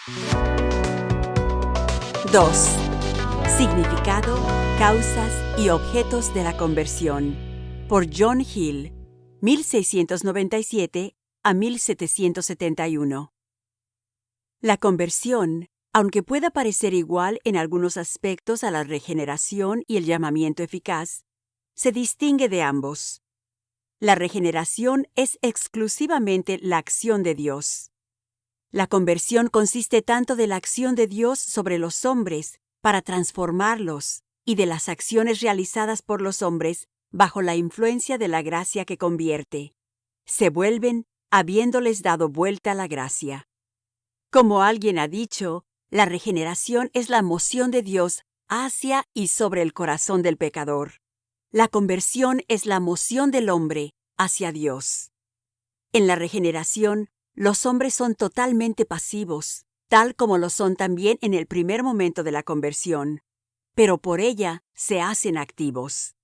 2. Significado, causas y objetos de la conversión. Por John Hill, 1697 a 1771. La conversión, aunque pueda parecer igual en algunos aspectos a la regeneración y el llamamiento eficaz, se distingue de ambos. La regeneración es exclusivamente la acción de Dios. La conversión consiste tanto de la acción de Dios sobre los hombres para transformarlos y de las acciones realizadas por los hombres bajo la influencia de la gracia que convierte. Se vuelven habiéndoles dado vuelta la gracia. Como alguien ha dicho, la regeneración es la moción de Dios hacia y sobre el corazón del pecador. La conversión es la moción del hombre hacia Dios. En la regeneración, los hombres son totalmente pasivos, tal como lo son también en el primer momento de la conversión, pero por ella se hacen activos.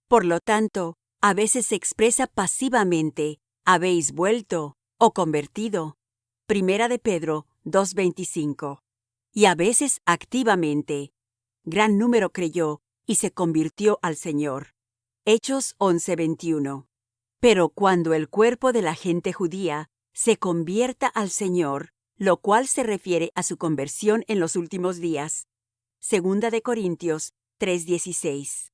Por lo tanto, a veces se expresa pasivamente, habéis vuelto o convertido. Primera de Pedro 2:25. Y a veces activamente, gran número creyó y se convirtió al Señor. Hechos 11:21. Pero cuando el cuerpo de la gente judía se convierta al Señor, lo cual se refiere a su conversión en los últimos días. Segunda de Corintios 3:16.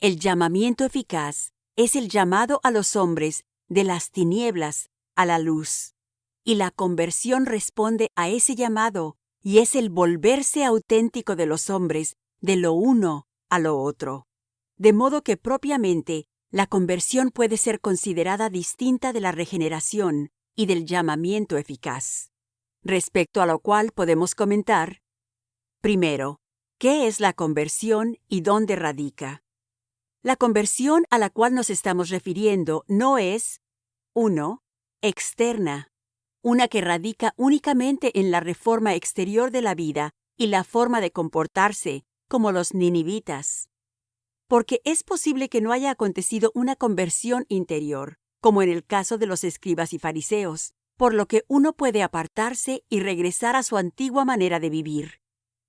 El llamamiento eficaz es el llamado a los hombres de las tinieblas a la luz. Y la conversión responde a ese llamado y es el volverse auténtico de los hombres de lo uno a lo otro. De modo que propiamente la conversión puede ser considerada distinta de la regeneración y del llamamiento eficaz. Respecto a lo cual podemos comentar: primero, ¿qué es la conversión y dónde radica? La conversión a la cual nos estamos refiriendo no es 1. Externa, una que radica únicamente en la reforma exterior de la vida y la forma de comportarse, como los ninivitas. Porque es posible que no haya acontecido una conversión interior, como en el caso de los escribas y fariseos, por lo que uno puede apartarse y regresar a su antigua manera de vivir.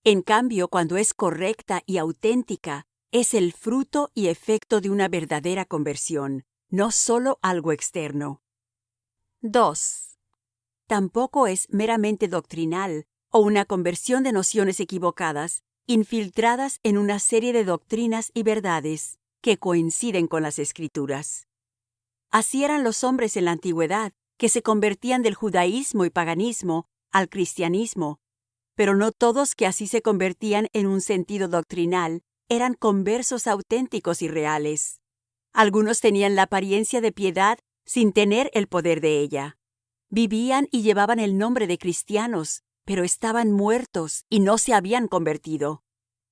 En cambio, cuando es correcta y auténtica, es el fruto y efecto de una verdadera conversión, no solo algo externo. 2. Tampoco es meramente doctrinal o una conversión de nociones equivocadas, infiltradas en una serie de doctrinas y verdades que coinciden con las Escrituras. Así eran los hombres en la antigüedad, que se convertían del judaísmo y paganismo al cristianismo, pero no todos que así se convertían en un sentido doctrinal eran conversos auténticos y reales. Algunos tenían la apariencia de piedad sin tener el poder de ella. Vivían y llevaban el nombre de cristianos, pero estaban muertos y no se habían convertido.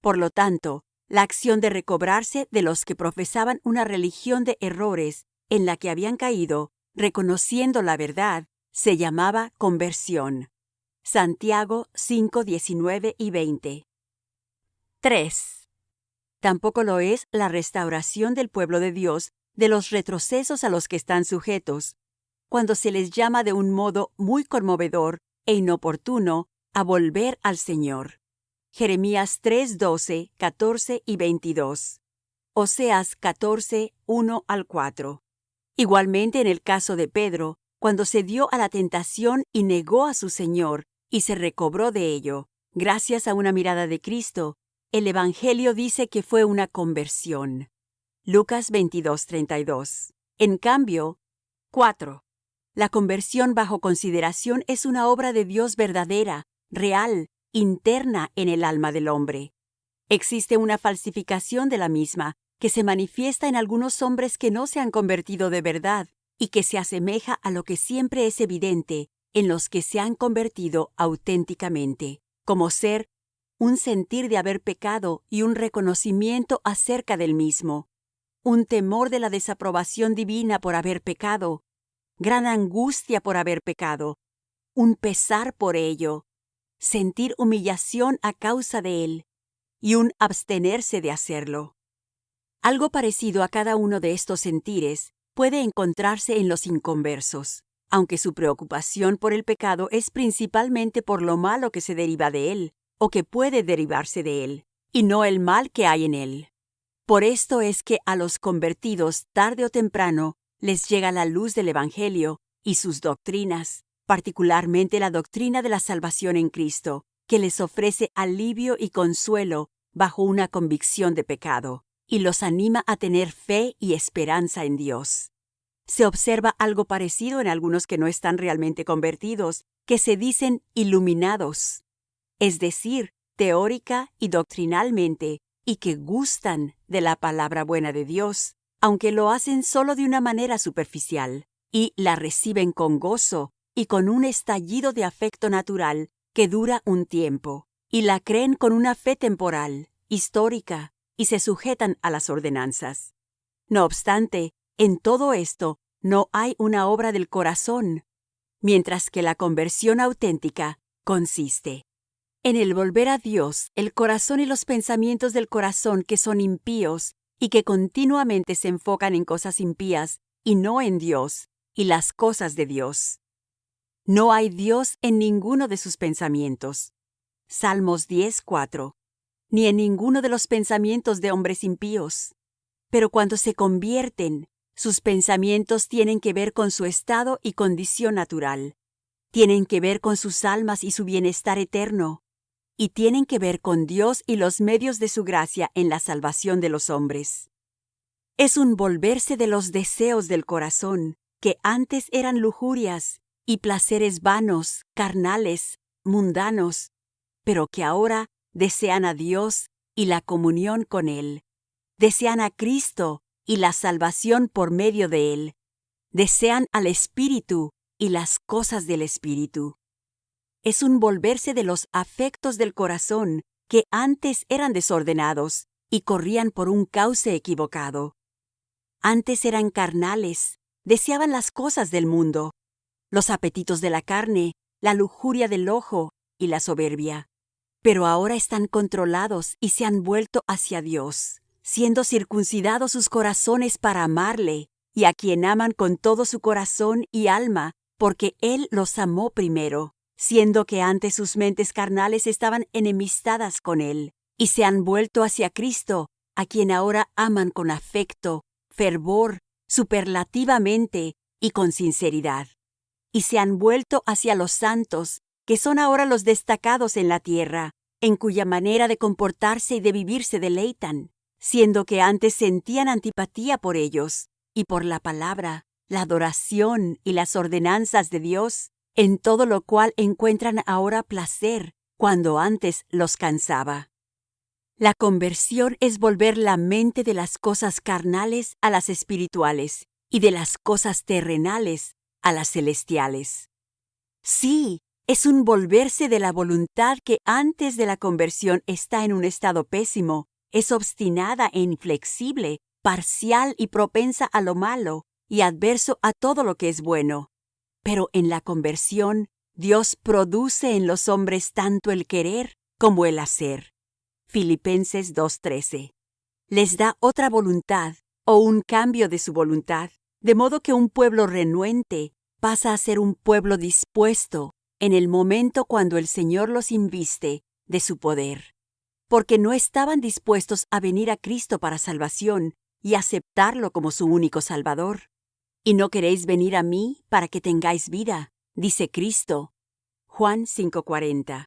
Por lo tanto, la acción de recobrarse de los que profesaban una religión de errores en la que habían caído, reconociendo la verdad, se llamaba conversión. Santiago 5:19 y 20. 3. Tampoco lo es la restauración del pueblo de Dios de los retrocesos a los que están sujetos, cuando se les llama de un modo muy conmovedor e inoportuno a volver al Señor. Jeremías 3:12, 14 y 22. Oseas 14, 1 al 4. Igualmente en el caso de Pedro, cuando se dio a la tentación y negó a su Señor y se recobró de ello, gracias a una mirada de Cristo, el Evangelio dice que fue una conversión. Lucas 22:32. En cambio, 4. La conversión bajo consideración es una obra de Dios verdadera, real, interna en el alma del hombre. Existe una falsificación de la misma que se manifiesta en algunos hombres que no se han convertido de verdad y que se asemeja a lo que siempre es evidente en los que se han convertido auténticamente, como ser un sentir de haber pecado y un reconocimiento acerca del mismo, un temor de la desaprobación divina por haber pecado, gran angustia por haber pecado, un pesar por ello, sentir humillación a causa de él y un abstenerse de hacerlo. Algo parecido a cada uno de estos sentires puede encontrarse en los inconversos. aunque su preocupación por el pecado es principalmente por lo malo que se deriva de él, o que puede derivarse de él, y no el mal que hay en él. Por esto es que a los convertidos, tarde o temprano, les llega la luz del Evangelio y sus doctrinas, particularmente la doctrina de la salvación en Cristo, que les ofrece alivio y consuelo bajo una convicción de pecado, y los anima a tener fe y esperanza en Dios. Se observa algo parecido en algunos que no están realmente convertidos, que se dicen iluminados, es decir, teórica y doctrinalmente, y que gustan de la palabra buena de Dios, aunque lo hacen solo de una manera superficial, y la reciben con gozo y con un estallido de afecto natural que dura un tiempo, y la creen con una fe temporal, histórica, y se sujetan a las ordenanzas. No obstante, en todo esto no hay una obra del corazón, mientras que la conversión auténtica consiste en el volver a Dios el corazón y los pensamientos del corazón que son impíos y que continuamente se enfocan en cosas impías y no en Dios y las cosas de Dios. No hay Dios en ninguno de sus pensamientos. Salmos 10:4. Ni en ninguno de los pensamientos de hombres impíos. Pero cuando se convierten, sus pensamientos tienen que ver con su estado y condición natural. Tienen que ver con sus almas y su bienestar eterno. Y tienen que ver con Dios y los medios de su gracia en la salvación de los hombres. Es un volverse de los deseos del corazón, que antes eran lujurias y placeres vanos, carnales, mundanos, pero que ahora desean a Dios y la comunión con Él. Desean a Cristo y la salvación por medio de Él. Desean al Espíritu y las cosas del Espíritu. Es un volverse de los afectos del corazón que antes eran desordenados y corrían por un cauce equivocado. Antes eran carnales, deseaban las cosas del mundo, los apetitos de la carne, la lujuria del ojo y la soberbia. Pero ahora están controlados y se han vuelto hacia Dios, siendo circuncidados sus corazones para amarle, y a quien aman con todo su corazón y alma, porque Él los amó primero, siendo que antes sus mentes carnales estaban enemistadas con Él, y se han vuelto hacia Cristo, a quien ahora aman con afecto, fervor, superlativamente y con sinceridad. Y se han vuelto hacia los santos, que son ahora los destacados en la tierra, en cuya manera de comportarse y de vivir se deleitan, siendo que antes sentían antipatía por ellos, y por la palabra, la adoración y las ordenanzas de Dios, en todo lo cual encuentran ahora placer, cuando antes los cansaba. La conversión es volver la mente de las cosas carnales a las espirituales, y de las cosas terrenales a las celestiales. Sí, es un volverse de la voluntad que antes de la conversión está en un estado pésimo, es obstinada e inflexible, parcial y propensa a lo malo, y adverso a todo lo que es bueno. Pero en la conversión, Dios produce en los hombres tanto el querer como el hacer. Filipenses 2:13. Les da otra voluntad, o un cambio de su voluntad, de modo que un pueblo renuente pasa a ser un pueblo dispuesto en el momento cuando el Señor los inviste de su poder. Porque no estaban dispuestos a venir a Cristo para salvación y aceptarlo como su único Salvador. Y no queréis venir a mí para que tengáis vida, dice Cristo. Juan 5:40.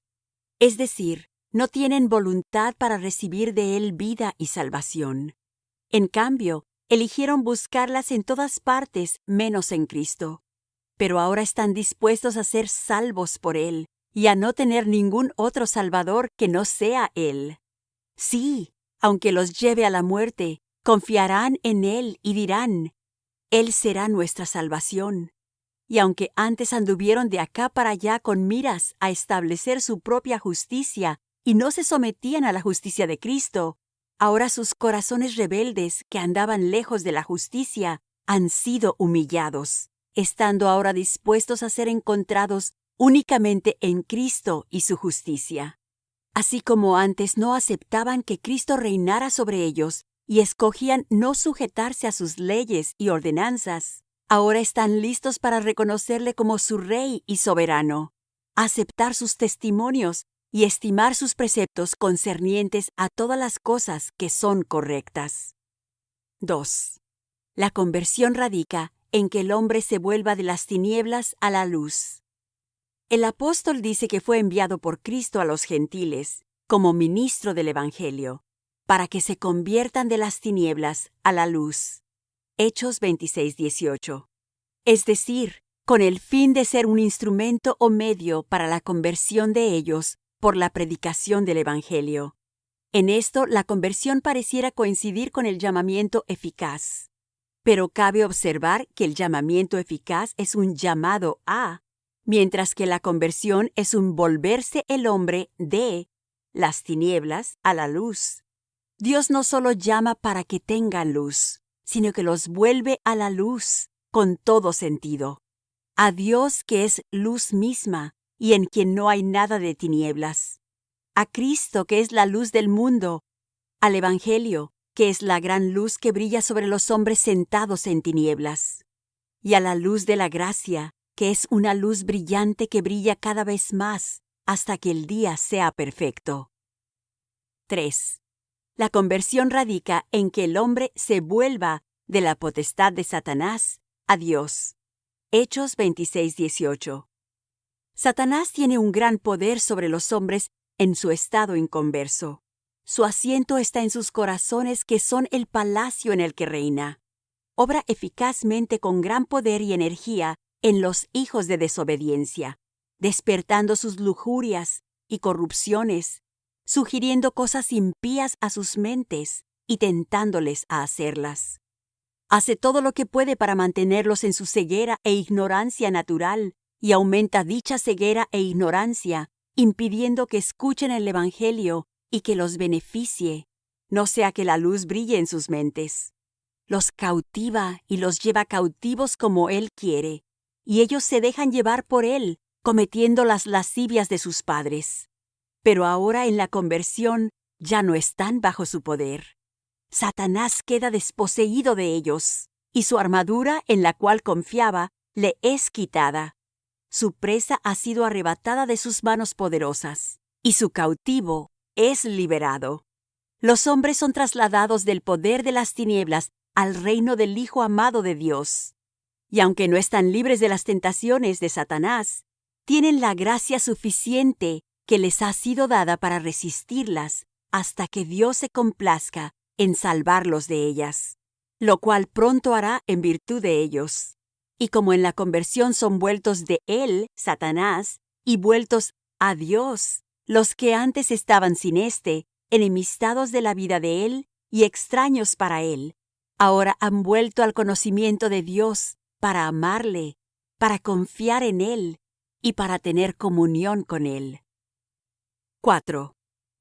Es decir, no tienen voluntad para recibir de Él vida y salvación. En cambio, eligieron buscarlas en todas partes menos en Cristo. Pero ahora están dispuestos a ser salvos por Él y a no tener ningún otro Salvador que no sea Él. Sí, aunque los lleve a la muerte, confiarán en Él y dirán: Él será nuestra salvación. Y aunque antes anduvieron de acá para allá con miras a establecer su propia justicia y no se sometían a la justicia de Cristo, ahora sus corazones rebeldes que andaban lejos de la justicia han sido humillados, estando ahora dispuestos a ser encontrados únicamente en Cristo y su justicia. Así como antes no aceptaban que Cristo reinara sobre ellos y escogían no sujetarse a sus leyes y ordenanzas, Ahora están listos para reconocerle como su Rey y soberano, aceptar sus testimonios y estimar sus preceptos concernientes a todas las cosas que son correctas. 2. La conversión radica en que el hombre se vuelva de las tinieblas a la luz. El apóstol dice que fue enviado por Cristo a los gentiles como ministro del Evangelio, para que se conviertan de las tinieblas a la luz. Hechos 26:18. Es decir, con el fin de ser un instrumento o medio para la conversión de ellos por la predicación del Evangelio. En esto, la conversión pareciera coincidir con el llamamiento eficaz. Pero cabe observar que el llamamiento eficaz es un llamado a, mientras que la conversión es un volverse el hombre de las tinieblas a la luz. Dios no solo llama para que tengan luz, sino que los vuelve a la luz con todo sentido. A Dios que es luz misma y en quien no hay nada de tinieblas. A Cristo que es la luz del mundo. Al Evangelio que es la gran luz que brilla sobre los hombres sentados en tinieblas. Y a la luz de la gracia, que es una luz brillante que brilla cada vez más hasta que el día sea perfecto. 3. La conversión radica en que el hombre se vuelva de la potestad de Satanás a Dios. Hechos 26:18. Satanás tiene un gran poder sobre los hombres en su estado inconverso. Su asiento está en sus corazones, que son el palacio en el que reina. Obra eficazmente con gran poder y energía en los hijos de desobediencia, despertando sus lujurias y corrupciones, sugiriendo cosas impías a sus mentes y tentándoles a hacerlas. Hace todo lo que puede para mantenerlos en su ceguera e ignorancia natural, y aumenta dicha ceguera e ignorancia, impidiendo que escuchen el Evangelio y que los beneficie, no sea que la luz brille en sus mentes. Los cautiva y los lleva cautivos como Él quiere, y ellos se dejan llevar por Él, cometiendo las lascivias de sus padres. Pero ahora en la conversión ya no están bajo su poder. Satanás queda desposeído de ellos, y su armadura en la cual confiaba le es quitada. Su presa ha sido arrebatada de sus manos poderosas, y su cautivo es liberado. Los hombres son trasladados del poder de las tinieblas al reino del Hijo amado de Dios. Y aunque no están libres de las tentaciones de Satanás, tienen la gracia suficiente que les ha sido dada para resistirlas hasta que Dios se complazca en salvarlos de ellas, lo cual pronto hará en virtud de ellos. Y como en la conversión son vueltos de él, Satanás, y vueltos a Dios, los que antes estaban sin enemistados de la vida de él y extraños para él, ahora han vuelto al conocimiento de Dios para amarle, para confiar en él y para tener comunión con él. 4.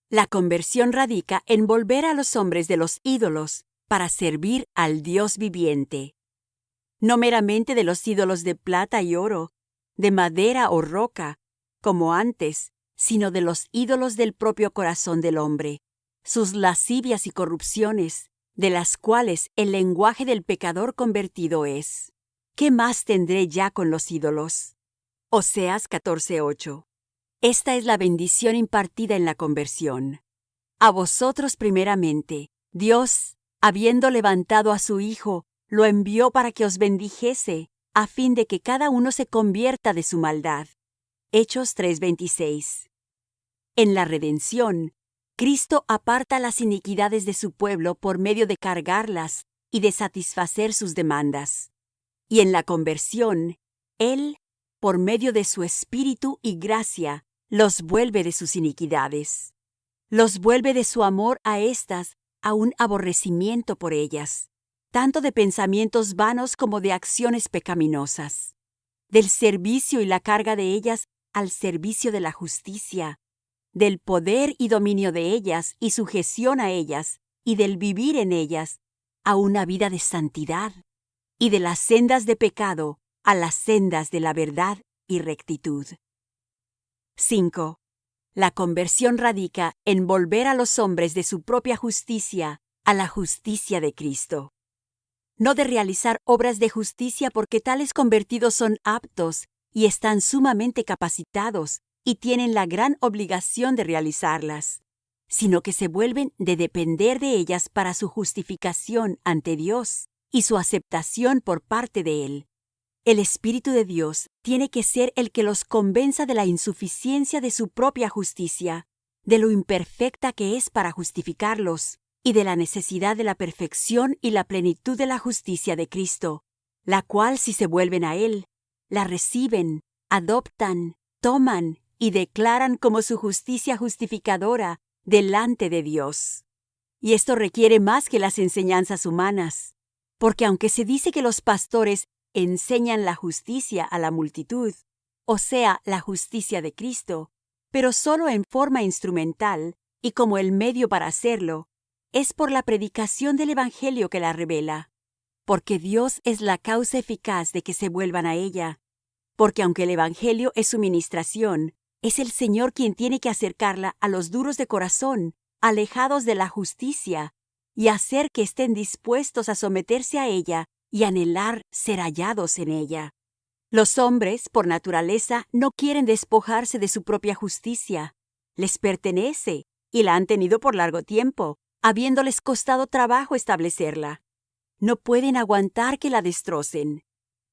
La conversión radica en volver a los hombres de los ídolos para servir al Dios viviente. No meramente de los ídolos de plata y oro, de madera o roca, como antes, sino de los ídolos del propio corazón del hombre, sus lascivias y corrupciones, de las cuales el lenguaje del pecador convertido es: ¿qué más tendré ya con los ídolos? Oseas 14:8. Esta es la bendición impartida en la conversión. A vosotros primeramente, Dios, habiendo levantado a su Hijo, lo envió para que os bendijese, a fin de que cada uno se convierta de su maldad. Hechos 3:26. En la redención, Cristo aparta las iniquidades de su pueblo por medio de cargarlas y de satisfacer sus demandas. Y en la conversión, Él, por medio de su Espíritu y gracia, los vuelve de sus iniquidades. Los vuelve de su amor a éstas a un aborrecimiento por ellas, tanto de pensamientos vanos como de acciones pecaminosas, del servicio y la carga de ellas al servicio de la justicia, del poder y dominio de ellas y sujeción a ellas, y del vivir en ellas a una vida de santidad, y de las sendas de pecado a las sendas de la verdad y rectitud. 5. La conversión radica en volver a los hombres de su propia justicia a la justicia de Cristo. no de realizar obras de justicia, porque tales convertidos son aptos y están sumamente capacitados y tienen la gran obligación de realizarlas, sino que se vuelven de depender de ellas para su justificación ante Dios y su aceptación por parte de Él. El Espíritu de Dios tiene que ser el que los convenza de la insuficiencia de su propia justicia, de lo imperfecta que es para justificarlos, y de la necesidad de la perfección y la plenitud de la justicia de Cristo, la cual, si se vuelven a Él, la reciben, adoptan, toman y declaran como su justicia justificadora delante de Dios. Y esto requiere más que las enseñanzas humanas, porque aunque se dice que los pastores enseñan la justicia a la multitud, o sea, la justicia de Cristo, pero solo en forma instrumental y como el medio para hacerlo, es por la predicación del Evangelio que la revela, porque Dios es la causa eficaz de que se vuelvan a ella, porque aunque el Evangelio es su ministración, es el Señor quien tiene que acercarla a los duros de corazón, alejados de la justicia, y hacer que estén dispuestos a someterse a ella y anhelar ser hallados en ella. Los hombres, por naturaleza, no quieren despojarse de su propia justicia. Les pertenece y la han tenido por largo tiempo, habiéndoles costado trabajo establecerla. No pueden aguantar que la destrocen.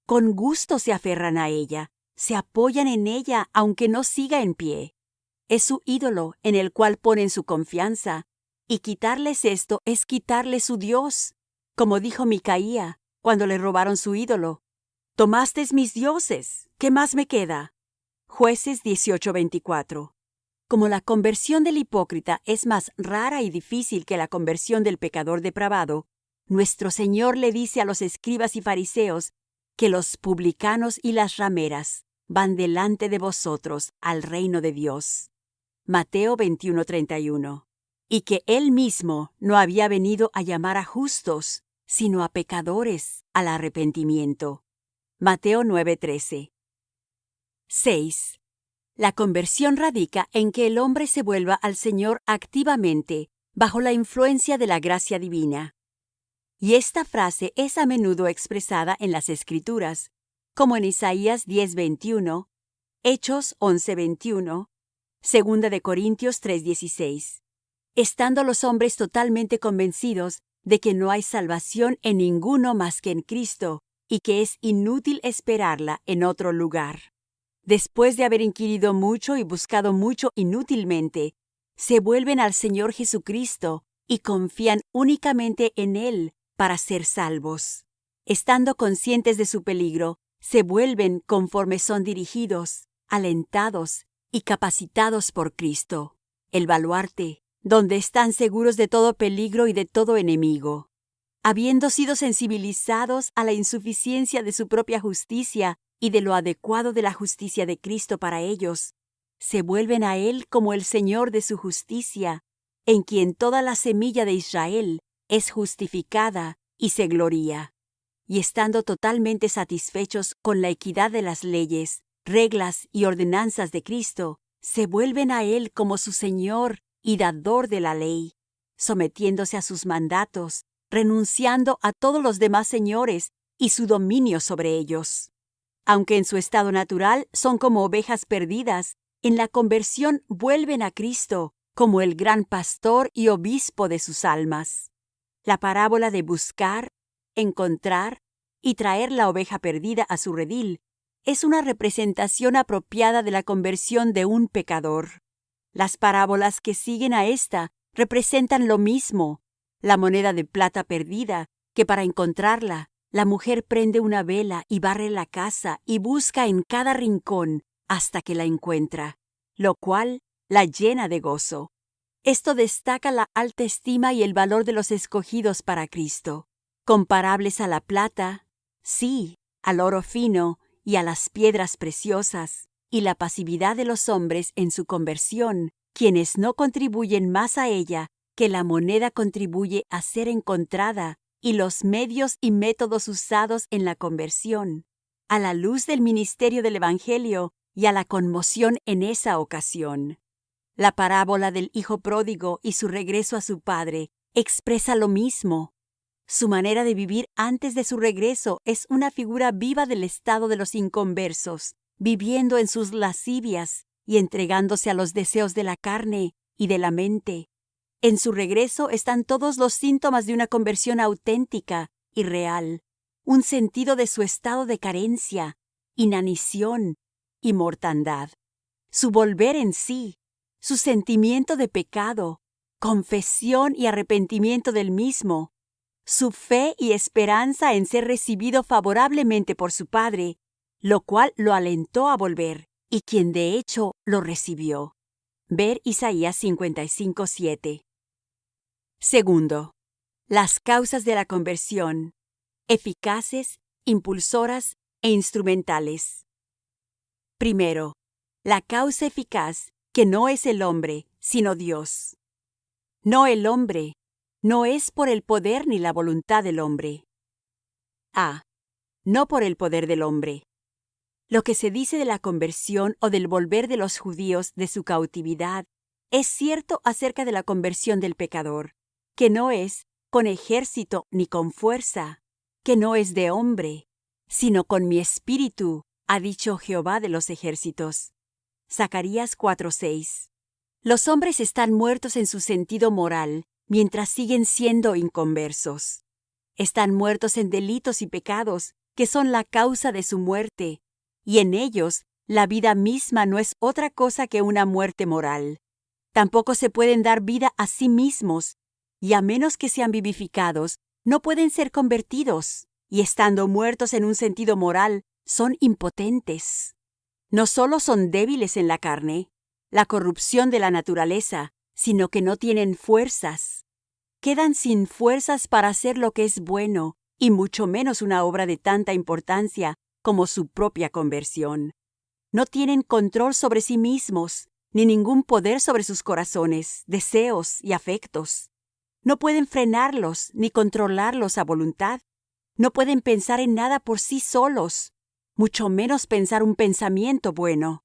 Con gusto se aferran a ella, se apoyan en ella aunque no siga en pie. Es su ídolo en el cual ponen su confianza, y quitarles esto es quitarles su Dios, como dijo Micaía cuando le robaron su ídolo. Tomasteis mis dioses, ¿qué más me queda? Jueces 18:24. Como la conversión del hipócrita es más rara y difícil que la conversión del pecador depravado, nuestro Señor le dice a los escribas y fariseos que los publicanos y las rameras van delante de vosotros al reino de Dios. Mateo 21:31. Y que Él mismo no había venido a llamar a justos, sino a pecadores al arrepentimiento. Mateo 9:13. 6. La conversión radica en que el hombre se vuelva al Señor activamente, bajo la influencia de la gracia divina. Y esta frase es a menudo expresada en las Escrituras, como en Isaías 10:21, Hechos 11:21, 2 de Corintios 3:16. Estando los hombres totalmente convencidos de que no hay salvación en ninguno más que en Cristo, y que es inútil esperarla en otro lugar. Después de haber inquirido mucho y buscado mucho inútilmente, se vuelven al Señor Jesucristo y confían únicamente en Él para ser salvos. Estando conscientes de su peligro, se vuelven conforme son dirigidos, alentados y capacitados por Cristo, el baluarte, donde están seguros de todo peligro y de todo enemigo. Habiendo sido sensibilizados a la insuficiencia de su propia justicia y de lo adecuado de la justicia de Cristo para ellos, se vuelven a Él como el Señor de su justicia, en quien toda la semilla de Israel es justificada y se gloría. Y estando totalmente satisfechos con la equidad de las leyes, reglas y ordenanzas de Cristo, se vuelven a Él como su Señor y dador de la ley, sometiéndose a sus mandatos, renunciando a todos los demás señores y su dominio sobre ellos. Aunque en su estado natural son como ovejas perdidas, en la conversión vuelven a Cristo como el gran pastor y obispo de sus almas. La parábola de buscar, encontrar y traer la oveja perdida a su redil es una representación apropiada de la conversión de un pecador. Las parábolas que siguen a esta representan lo mismo: la moneda de plata perdida, que para encontrarla, la mujer prende una vela y barre la casa y busca en cada rincón hasta que la encuentra, lo cual la llena de gozo. Esto destaca la alta estima y el valor de los escogidos para Cristo, comparables a la plata, sí, al oro fino y a las piedras preciosas, y la pasividad de los hombres en su conversión, quienes no contribuyen más a ella que la moneda contribuye a ser encontrada, y los medios y métodos usados en la conversión, a la luz del ministerio del Evangelio y a la conmoción en esa ocasión. La parábola del hijo pródigo y su regreso a su padre expresa lo mismo. Su manera de vivir antes de su regreso es una figura viva del estado de los inconversos, viviendo en sus lascivias y entregándose a los deseos de la carne y de la mente. En su regreso están todos los síntomas de una conversión auténtica y real, un sentido de su estado de carencia, inanición y mortandad. Su volver en sí, su sentimiento de pecado, confesión y arrepentimiento del mismo, su fe y esperanza en ser recibido favorablemente por su Padre, lo cual lo alentó a volver, y quien de hecho lo recibió. Ver Isaías 55:7. Segundo, las causas de la conversión, eficaces, impulsoras e instrumentales. Primero, la causa eficaz, que no es el hombre, sino Dios. No el hombre, no es por el poder ni la voluntad del hombre. A. No por el poder del hombre. Lo que se dice de la conversión o del volver de los judíos de su cautividad es cierto acerca de la conversión del pecador, que no es con ejército ni con fuerza, que no es de hombre, sino con mi espíritu, ha dicho Jehová de los ejércitos. Zacarías 4:6. Los hombres están muertos en su sentido moral mientras siguen siendo inconversos. Están muertos en delitos y pecados que son la causa de su muerte, y en ellos la vida misma no es otra cosa que una muerte moral. Tampoco se pueden dar vida a sí mismos, y a menos que sean vivificados, no pueden ser convertidos, y estando muertos en un sentido moral, son impotentes. No solo son débiles en la carne, la corrupción de la naturaleza, sino que no tienen fuerzas. Quedan sin fuerzas para hacer lo que es bueno, y mucho menos una obra de tanta importancia como su propia conversión. No tienen control sobre sí mismos, ni ningún poder sobre sus corazones, deseos y afectos. No pueden frenarlos ni controlarlos a voluntad. No pueden pensar en nada por sí solos, mucho menos pensar un pensamiento bueno.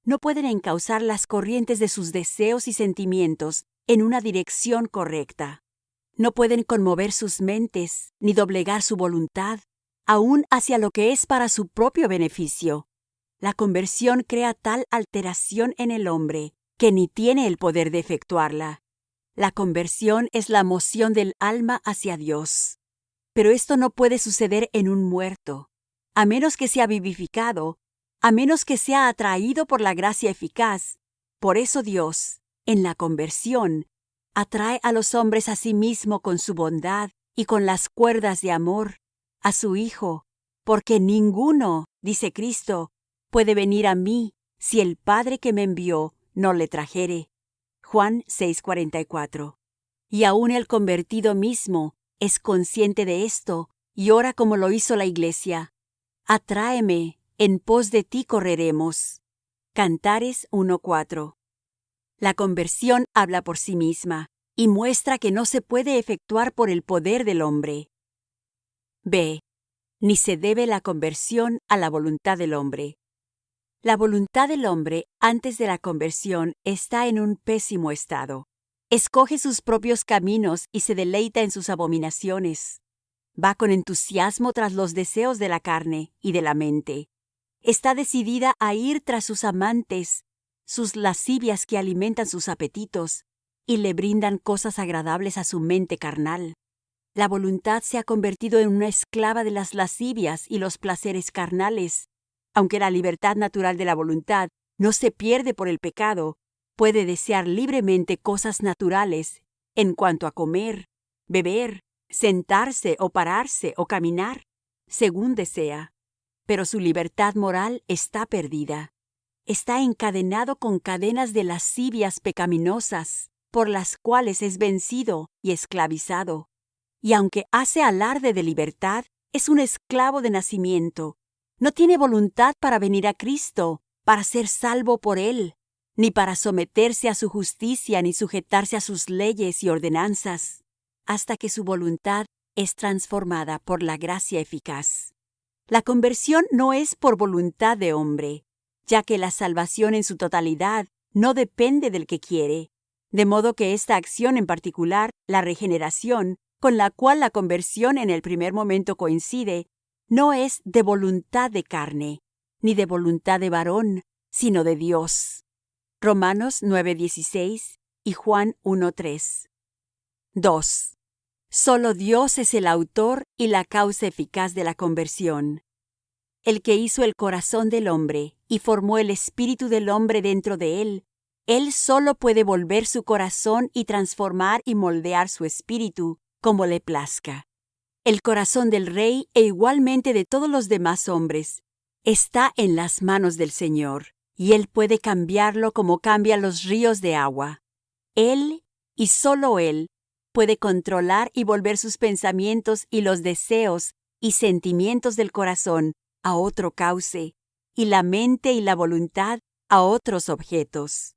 No pueden encauzar las corrientes de sus deseos y sentimientos en una dirección correcta. No pueden conmover sus mentes ni doblegar su voluntad, aun hacia lo que es para su propio beneficio. La conversión crea tal alteración en el hombre que ni tiene el poder de efectuarla. La conversión es la moción del alma hacia Dios. Pero esto no puede suceder en un muerto, a menos que sea vivificado, a menos que sea atraído por la gracia eficaz. Por eso Dios, en la conversión, atrae a los hombres a sí mismo con su bondad y con las cuerdas de amor, a su Hijo, porque ninguno, dice Cristo, puede venir a mí si el Padre que me envió no le trajere. Juan 6:44. Y aun el convertido mismo es consciente de esto y ora como lo hizo la Iglesia. Atráeme, en pos de ti correremos. Cantares 1:4. La conversión habla por sí misma y muestra que no se puede efectuar por el poder del hombre. B. Ni se debe la conversión a la voluntad del hombre. La voluntad del hombre antes de la conversión está en un pésimo estado. Escoge sus propios caminos y se deleita en sus abominaciones. Va con entusiasmo tras los deseos de la carne y de la mente. Está decidida a ir tras sus amantes, sus lascivias que alimentan sus apetitos y le brindan cosas agradables a su mente carnal. La voluntad se ha convertido en una esclava de las lascivias y los placeres carnales. Aunque la libertad natural de la voluntad no se pierde por el pecado, puede desear libremente cosas naturales en cuanto a comer, beber, sentarse o pararse o caminar, según desea. Pero su libertad moral está perdida. Está encadenado con cadenas de lascivias pecaminosas, por las cuales es vencido y esclavizado. Y aunque hace alarde de libertad, es un esclavo de nacimiento. No tiene voluntad para venir a Cristo, para ser salvo por Él, ni para someterse a su justicia ni sujetarse a sus leyes y ordenanzas, hasta que su voluntad es transformada por la gracia eficaz. La conversión no es por voluntad de hombre, ya que la salvación en su totalidad no depende del que quiere, de modo que esta acción en particular, la regeneración, con la cual la conversión en el primer momento coincide, no es de voluntad de carne, ni de voluntad de varón, sino de Dios. Romanos 9:16 y Juan 1:3. 2. Solo Dios es el autor y la causa eficaz de la conversión. El que hizo el corazón del hombre y formó el espíritu del hombre dentro de él solo puede volver su corazón y transformar y moldear su espíritu como le plazca. El corazón del rey e igualmente de todos los demás hombres está en las manos del Señor, y Él puede cambiarlo como cambia los ríos de agua. Él, y solo Él, puede controlar y volver sus pensamientos y los deseos y sentimientos del corazón a otro cauce, y la mente y la voluntad a otros objetos.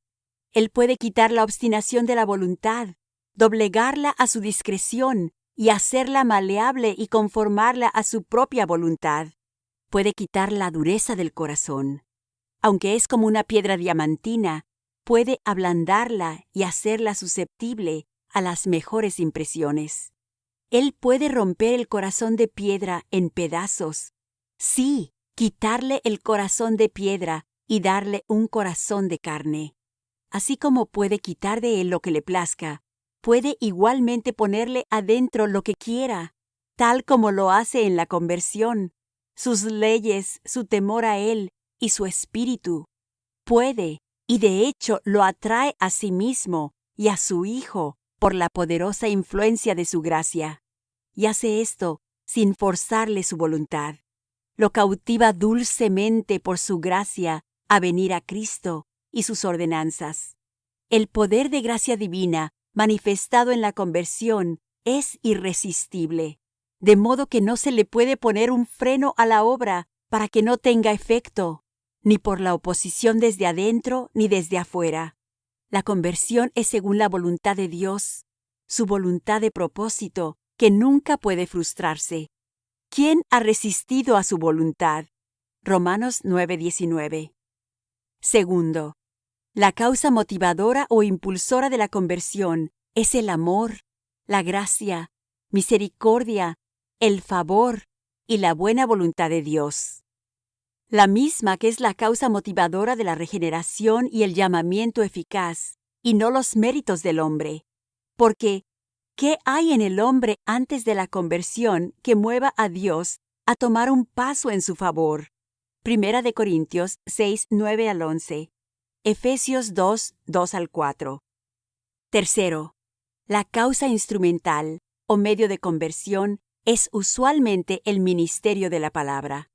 Él puede quitar la obstinación de la voluntad, doblegarla a su discreción y hacerla maleable y conformarla a su propia voluntad. Puede quitar la dureza del corazón. Aunque es como una piedra diamantina, puede ablandarla y hacerla susceptible a las mejores impresiones. Él puede romper el corazón de piedra en pedazos. Sí, quitarle el corazón de piedra y darle un corazón de carne. Así como puede quitar de él lo que le plazca, puede igualmente ponerle adentro lo que quiera, tal como lo hace en la conversión, sus leyes, su temor a él y su espíritu. Puede, y de hecho lo atrae a sí mismo y a su Hijo por la poderosa influencia de su gracia. Y hace esto sin forzarle su voluntad. Lo cautiva dulcemente por su gracia a venir a Cristo y sus ordenanzas. El poder de gracia divina manifestado en la conversión es irresistible, de modo que no se le puede poner un freno a la obra para que no tenga efecto, ni por la oposición desde adentro ni desde afuera. La conversión es según la voluntad de Dios, su voluntad de propósito, que nunca puede frustrarse. ¿Quién ha resistido a su voluntad? Romanos 9:19. Segundo, la causa motivadora o impulsora de la conversión es el amor, la gracia, misericordia, el favor y la buena voluntad de Dios. La misma que es la causa motivadora de la regeneración y el llamamiento eficaz, y no los méritos del hombre. Porque, ¿qué hay en el hombre antes de la conversión que mueva a Dios a tomar un paso en su favor? Primera de Corintios 6:9-11. Efesios 2:2-4. Tercero, la causa instrumental o medio de conversión es usualmente el ministerio de la palabra.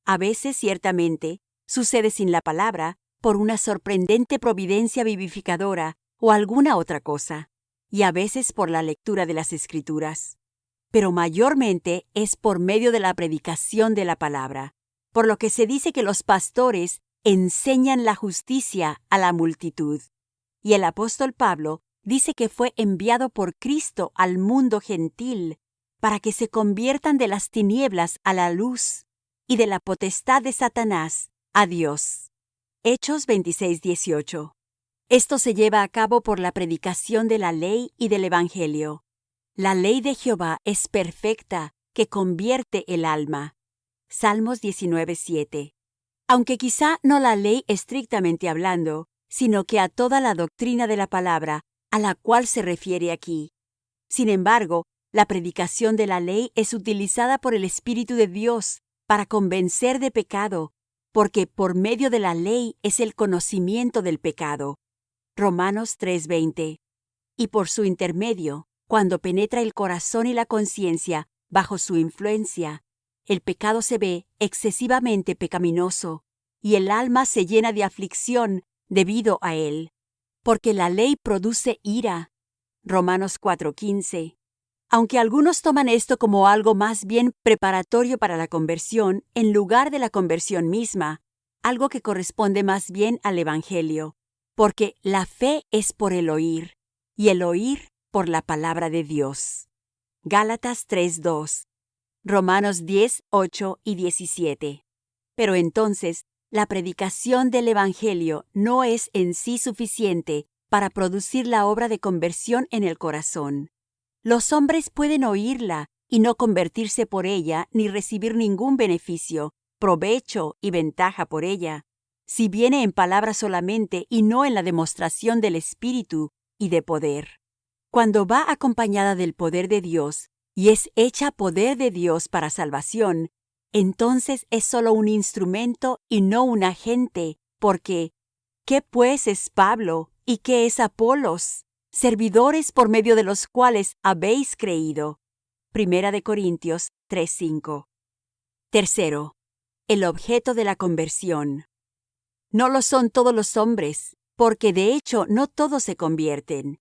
A veces, ciertamente, sucede sin la palabra por una sorprendente providencia vivificadora o alguna otra cosa, y a veces por la lectura de las Escrituras. Pero mayormente es por medio de la predicación de la palabra, por lo que se dice que los pastores enseñan la justicia a la multitud. Y el apóstol Pablo dice que fue enviado por Cristo al mundo gentil para que se conviertan de las tinieblas a la luz y de la potestad de Satanás a Dios. Hechos 26:18. Esto se lleva a cabo por la predicación de la ley y del evangelio. La ley de Jehová es perfecta, que convierte el alma. Salmos 19:7. Aunque quizá no la ley estrictamente hablando, sino que a toda la doctrina de la palabra a la cual se refiere aquí. Sin embargo, la predicación de la ley es utilizada por el Espíritu de Dios para convencer de pecado, porque por medio de la ley es el conocimiento del pecado. Romanos 3:20. Y por su intermedio, cuando penetra el corazón y la conciencia bajo su influencia, el pecado se ve excesivamente pecaminoso, y el alma se llena de aflicción debido a él. Porque la ley produce ira. Romanos 4:15. Aunque algunos toman esto como algo más bien preparatorio para la conversión, en lugar de la conversión misma, algo que corresponde más bien al Evangelio, porque la fe es por el oír, y el oír por la palabra de Dios. Gálatas 3:2. Romanos 10:8 y 17. Pero entonces, la predicación del Evangelio no es en sí suficiente para producir la obra de conversión en el corazón. Los hombres pueden oírla y no convertirse por ella ni recibir ningún beneficio, provecho y ventaja por ella, si viene en palabra solamente y no en la demostración del Espíritu y de poder. Cuando va acompañada del poder de Dios y es hecha poder de Dios para salvación, entonces es solo un instrumento y no un agente, porque ¿qué pues es Pablo y qué es Apolos? Servidores por medio de los cuales habéis creído. Primera de Corintios 3:5. Tercero, el objeto de la conversión. No lo son todos los hombres, porque de hecho no todos se convierten.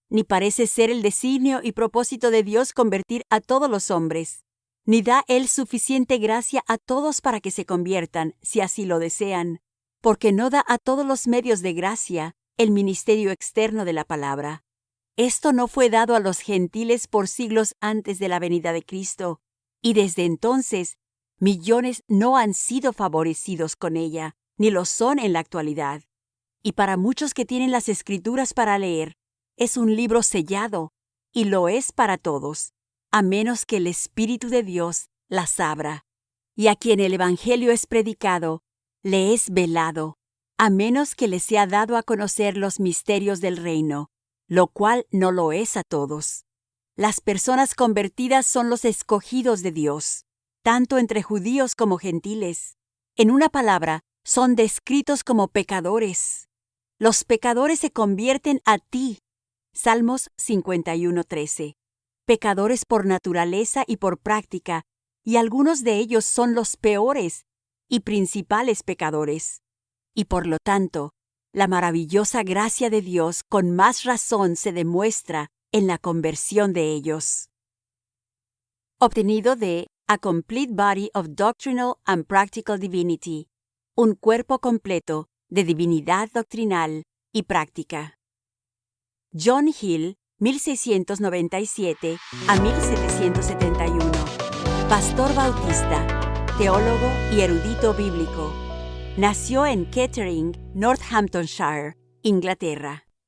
Ni parece ser el designio y propósito de Dios convertir a todos los hombres, ni da Él suficiente gracia a todos para que se conviertan, si así lo desean, porque no da a todos los medios de gracia el ministerio externo de la palabra. Esto no fue dado a los gentiles por siglos antes de la venida de Cristo, y desde entonces millones no han sido favorecidos con ella, ni lo son en la actualidad. Y para muchos que tienen las Escrituras para leer, es un libro sellado, y lo es para todos, a menos que el Espíritu de Dios las abra. Y a quien el Evangelio es predicado, le es velado, a menos que le sea dado a conocer los misterios del reino, lo cual no lo es a todos. Las personas convertidas son los escogidos de Dios, tanto entre judíos como gentiles. En una palabra, son descritos como pecadores. Los pecadores se convierten a ti. Salmos 51:13. Pecadores por naturaleza y por práctica, y algunos de ellos son los peores y principales pecadores. Y por lo tanto, la maravillosa gracia de Dios con más razón se demuestra en la conversión de ellos. Obtenido de A Complete Body of Doctrinal and Practical Divinity, un cuerpo completo de divinidad doctrinal y práctica. John Hill, 1697 a 1771. Pastor bautista, teólogo y erudito bíblico. Nació en Kettering, Northamptonshire, Inglaterra.